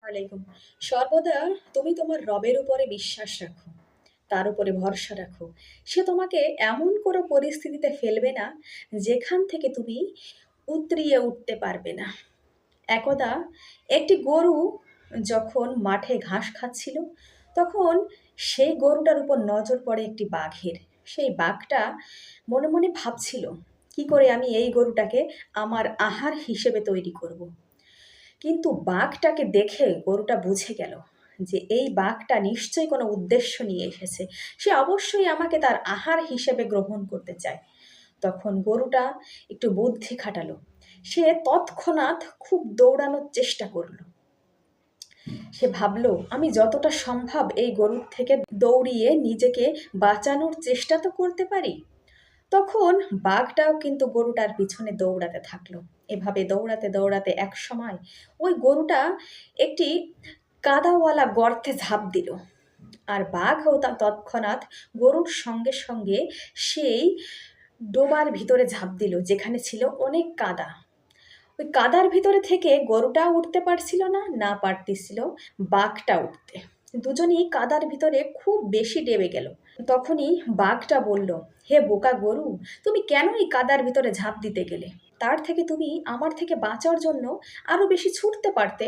আলাইকুম। সর্বদা তুমি তোমার রবের উপরে বিশ্বাস রাখো, তার উপরে ভরসা রাখো। সে তোমাকে এমন কোনো পরিস্থিতিতে ফেলবে না, যেখান থেকে তুমি উতরিয়ে উঠতে পারবে না। একদা একটি গরু যখন মাঠে ঘাস খাচ্ছিল, তখন সেই গরুটার উপর নজর পড়ে একটি বাঘের। সেই বাঘটা মনে মনে ভাবছিল, কি করে আমি এই গরুটাকে আমার আহার হিসেবে তৈরি করব। কিন্তু বাঘটাকে দেখে গরুটা বুঝে গেল যে এই বাঘটা নিশ্চয়ই কোনো উদ্দেশ্য নিয়ে এসেছে। সে অবশ্যই আমাকে তার আহার হিসেবে গ্রহণ করতে চায়। তখন গরুটা একটু বুদ্ধি খাটালো। সে তৎক্ষণাৎ খুব দৌড়ানোর চেষ্টা করলো। সে ভাবলো, আমি যতটা সম্ভব এই গরুর থেকে দৌড়িয়ে নিজেকে বাঁচানোর চেষ্টা তো করতে পারি। তখন বাঘটাও কিন্তু গরুটার পিছনে দৌড়াতে থাকলো। এভাবে দৌড়াতে দৌড়াতে এক সময় ওই গরুটা একটি কাদাওয়ালা গর্তে ঝাঁপ দিল। আর বাঘও তা তৎক্ষণাৎ গরুর সঙ্গে সঙ্গে সেই ডোবার ভিতরে ঝাঁপ দিল, যেখানে ছিল অনেক কাদা। ওই কাদার ভিতরে থেকে গরুটাও উঠতে পারছিল না, না পারতেছিল বাঘটা উঠতে। দুজনেই কাদার ভিতরে খুব বেশি ডেবে গেল। তখনই বাঘটা বলল, হে বোকা গরু, তুমি কেন এই কাদার ভিতরে ঝাঁপ দিতে গেলে? তার থেকে তুমি আমার থেকে বাঁচার জন্য আরো বেশি ছুটতে পারতে।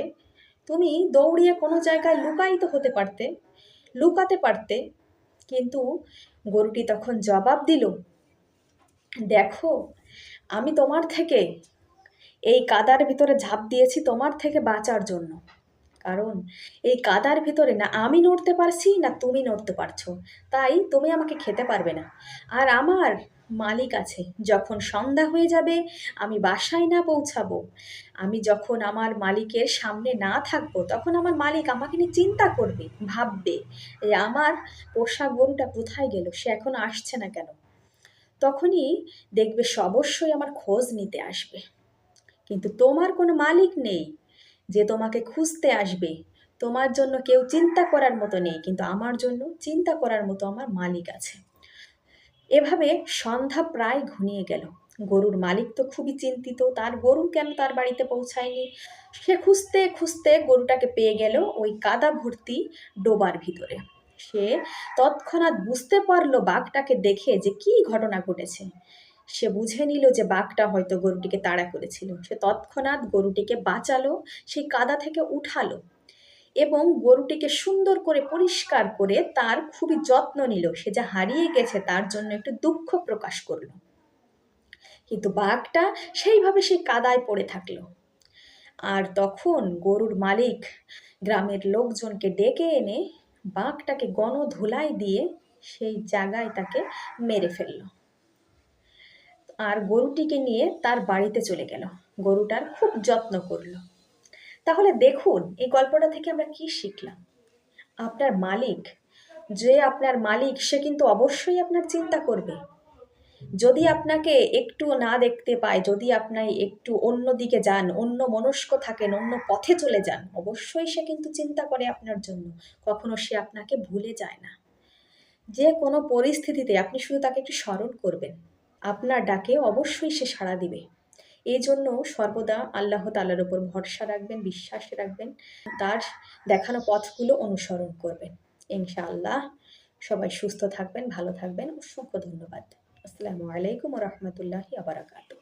তুমি দৌড়িয়ে কোনো জায়গায় লুকায়িত হতে পারতে, লুকাতে পারতে। কিন্তু গরুটি তখন জবাব দিল, দেখো, আমি তোমার থেকে এই কাদার ভিতরে ঝাঁপ দিয়েছি তোমার থেকে বাঁচার জন্য। কারণ এই কাদার ভিতরে না আমি নড়তে পারছি, না তুমি নড়তে পারছো। তাই তুমি আমাকে খেতে পারবে না। আর আমার মালিক আছে। যখন সন্ধ্যা হয়ে যাবে, আমি বাসায় না পৌঁছাবো, আমি যখন আমার মালিকের সামনে না থাকবো, তখন আমার মালিক আমাকে নিয়ে চিন্তা করবে, ভাববে যে আমার পোষা গরুটা কোথায় গেল, সে এখনো আসছে না কেন। তখনই দেখবে সে অবশ্যই আমার খোঁজ নিতে আসবে। কিন্তু তোমার কোনো মালিক নেই যে তোমাকে খুঁজতে আসবে। তোমার জন্য কেউ চিন্তা করার মতো নেই, কিন্তু আমার জন্য চিন্তা করার মতো আমার মালিক আছে। এভাবে সন্ধ্যা প্রায় ঘনিয়ে গেল। গরুর মালিক তো খুবই চিন্তিত, তার গরু কেন তার বাড়িতে পৌঁছায়নি। সে খুঁজতে খুঁজতে গরুটাকে পেয়ে গেল ওই কাদা ভর্তি ডোবার ভিতরে। সে তৎক্ষণাৎ বুঝতে পারলো বাঘটাকে দেখে যে কি ঘটনা ঘটেছে। সে বুঝে নিল যে বাঘটা হয়তো গরুটিকে তাড়া করেছিল। সে তৎক্ষণাৎ গরুটিকে বাঁচালো, সেই কাদা থেকে উঠালো এবং গরুটিকে সুন্দর করে পরিষ্কার করে তার খুবই যত্ন নিল। সে যা হারিয়ে গেছে তার জন্য একটু দুঃখ প্রকাশ করলো। কিন্তু বাঘটা সেইভাবে সেই কাদায় পড়ে থাকলো। আর তখন গরুর মালিক গ্রামের লোকজনকে ডেকে এনে বাঘটাকে গণধোলাই দিয়ে সেই জায়গায় তাকে মেরে ফেললো। আর গরুটিকে নিয়ে তার বাড়িতে চলে গেল, গরুটার খুব যত্ন করলো। তাহলে দেখুন এই গল্পটা থেকে আমরা কি শিখলাম। আপনার মালিক, যে আপনার মালিক, সে কিন্তু অবশ্যই আপনার চিন্তা করবে। যদি আপনাকে একটু না দেখতে পায়, যদি আপনি একটু অন্য দিকে যান, অন্য মনস্ক থাকেন, অন্য পথে চলে যান, অবশ্যই সে কিন্তু চিন্তা করে আপনার জন্য। কখনো সে আপনাকে ভুলে যায় না। যে কোনো পরিস্থিতিতে আপনি শুধু তাকে একটু স্মরণ করবেন, আপনার ডাকে অবশ্যই সে সাড়া দিবে। এই জন্য সর্বদা আল্লাহ তাআলার উপর ভরসা রাখবেন, বিশ্বাস রাখবেন, তার দেখানো পথগুলো অনুসরণ করবেন। ইনশাআল্লাহ সবাই সুস্থ থাকবেন, ভালো থাকবেন। অসংখ্য ধন্যবাদ। আসসালামু আলাইকুম ওয়া রাহমাতুল্লাহি ওয়া বারাকাতুহু।